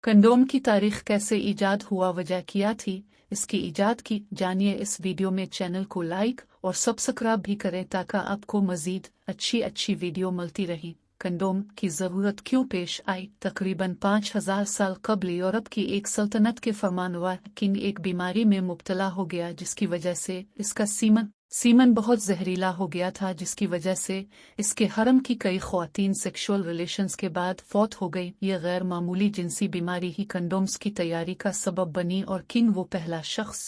Condom की तारीख कैसे ईजाद हुआ, वजह क्या थी इसकी ईजाद की, जानिए इस वीडियो में। चैनल को लाइक और सब्सक्राइब भी करें ताकि आपको मजीद अच्छी वीडियो मिलती रही। कंडोम की ज़रूरत क्यों पेश आई? तकरीबन 5000 साल कबल यूरोप की एक सल्तनत के फरमानवा किंग एक बीमारी में मुब्तला हो गया, जिसकी वजह से इसका सीमन बहुत जहरीला हो गया था, जिसकी वजह से इसके हरम की कई ख्वातीन सेक्सुअल रिलेशंस के बाद फौत हो गई। यह गैर मामूली जिनसी बीमारी ही कंडोम्स की तैयारी का सबब बनी और किंग वो पहला शख्स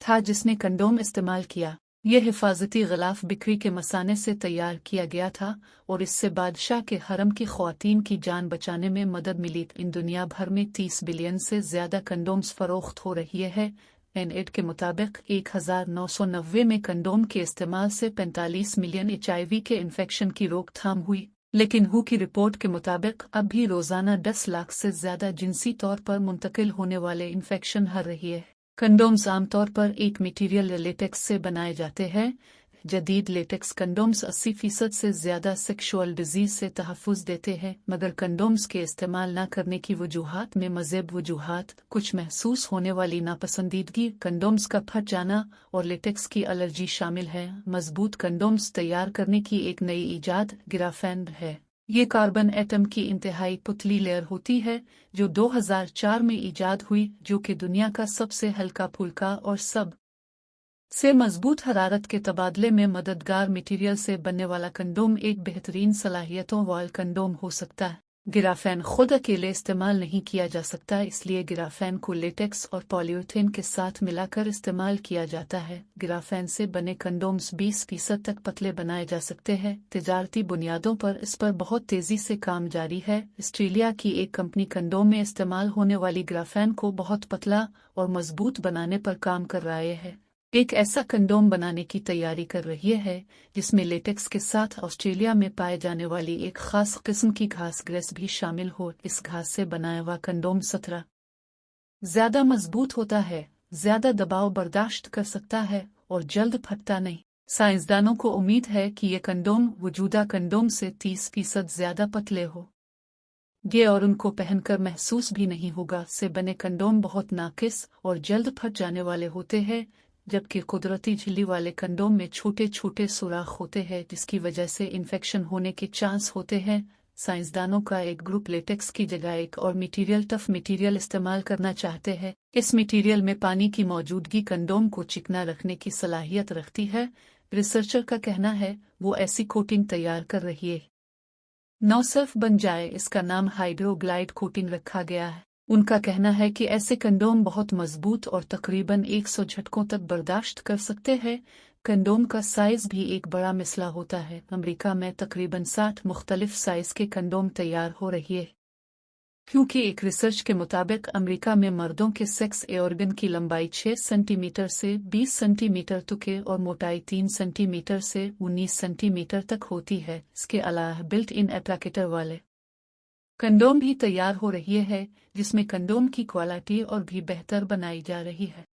था जिसने कंडोम इस्तेमाल किया। यह हिफाजती गिलाफ बिक्री के मसाने से तैयार किया गया था और इससे बादशाह के हरम की ख्वातीन की जान बचाने में मदद मिली। इन दुनिया भर में 30 बिलियन से ज्यादा कंडोम्स फरोख्त हो रही है। एनएड के मुताबिक 1990 में कंडोम के इस्तेमाल से 45 मिलियन HIV के इन्फेक्शन की रोकथाम हुई, लेकिन हू की रिपोर्ट के मुताबिक अब भी रोजाना 10 लाख से ज्यादा जिनसी तौर पर मुंतकिल होने वाले इन्फेक्शन हर रही है। कंडोम्स आमतौर पर एक मटीरियल लेटेक्स से बनाए जाते हैं। जदीद लेटेक्स कंडोम्स 80% से ज्यादा सेक्सुअल डिजीज से तहफ़्फ़ुज़ देते हैं, मगर कंडोम्स के इस्तेमाल न करने की वजूहात में मज़ीद वजूहात कुछ महसूस होने वाली नापसंदीदगी, कंडोम्स का फट जाना और लेटेक्स की एलर्जी शामिल है। मजबूत कंडोम्स तैयार करने की एक नई ईजाद ग्राफेन है। ये कार्बन एटम की इंतहाई पुतली लेयर होती है जो 2004 में ईजाद हुई, जो कि दुनिया का सबसे हल्का फुल्का और सब से मजबूत हरारत के तबादले में मददगार मटेरियल से बनने वाला कंडोम एक बेहतरीन सलाहियतों वाला कंडोम हो सकता है। ग्राफेन खुद अकेले इस्तेमाल नहीं किया जा सकता, इसलिए ग्राफेन को लेटेक्स और पॉलीयूरेथेन के साथ मिलाकर इस्तेमाल किया जाता है। ग्राफेन से बने कंडोम्स 20% तक पतले बनाए जा सकते हैं। तिजारती बुनियादों पर इस पर बहुत तेजी से काम जारी है। ऑस्ट्रेलिया की एक कंपनी कंडोम में इस्तेमाल होने वाली ग्राफेन को बहुत पतला और मजबूत बनाने पर काम कर रही है। एक ऐसा कंडोम बनाने की तैयारी कर रही है जिसमें लेटेक्स के साथ ऑस्ट्रेलिया में पाए जाने वाली एक खास किस्म की घास ग्रेस भी शामिल हो। इस घास से बनाया हुआ कंडोम 17 ज्यादा मजबूत होता है, ज्यादा दबाव बर्दाश्त कर सकता है और जल्द फटता नहीं। साइंसदानों को उम्मीद है कि ये कंडोम मौजूदा कंडोम से 30% ज्यादा पतले हो ये और उनको पहनकर महसूस भी नहीं होगा। से बने कंडोम बहुत नाकिस और जल्द फट जाने वाले होते हैं, जबकि कुदरती झिल्ली वाले कंडोम में छोटे छोटे सुराख होते हैं, जिसकी वजह से इन्फेक्शन होने के चांस होते हैं। साइंसदानों का एक ग्रुप लेटेक्स की जगह एक और मटेरियल टफ मटेरियल इस्तेमाल करना चाहते हैं। इस मटेरियल में पानी की मौजूदगी कंडोम को चिकना रखने की सलाहियत रखती है। रिसर्चर का कहना है वो ऐसी कोटिंग तैयार कर रही है नौ सिर्फ बन जाए, इसका नाम हाइड्रोग्लाइड कोटिंग रखा गया है। उनका कहना है कि ऐसे कंडोम बहुत मजबूत और तकरीबन 100 झटकों तक बर्दाश्त कर सकते हैं। कंडोम का साइज भी एक बड़ा मसला होता है। अमेरिका में तकरीबन 60 मुख्तलिफ साइज के कंडोम तैयार हो रही है, क्योंकि एक रिसर्च के मुताबिक अमेरिका में मर्दों के सेक्स ऑर्गन की लंबाई 6 सेंटीमीटर से 20 सेंटीमीटर तक और मोटाई 3 सेंटीमीटर से 19 सेंटीमीटर तक होती है। इसके अलावा बिल्ट इन एट्रैक्टर वाले कंडोम भी तैयार हो रही है, जिसमें कंडोम की क्वालिटी और भी बेहतर बनाई जा रही है।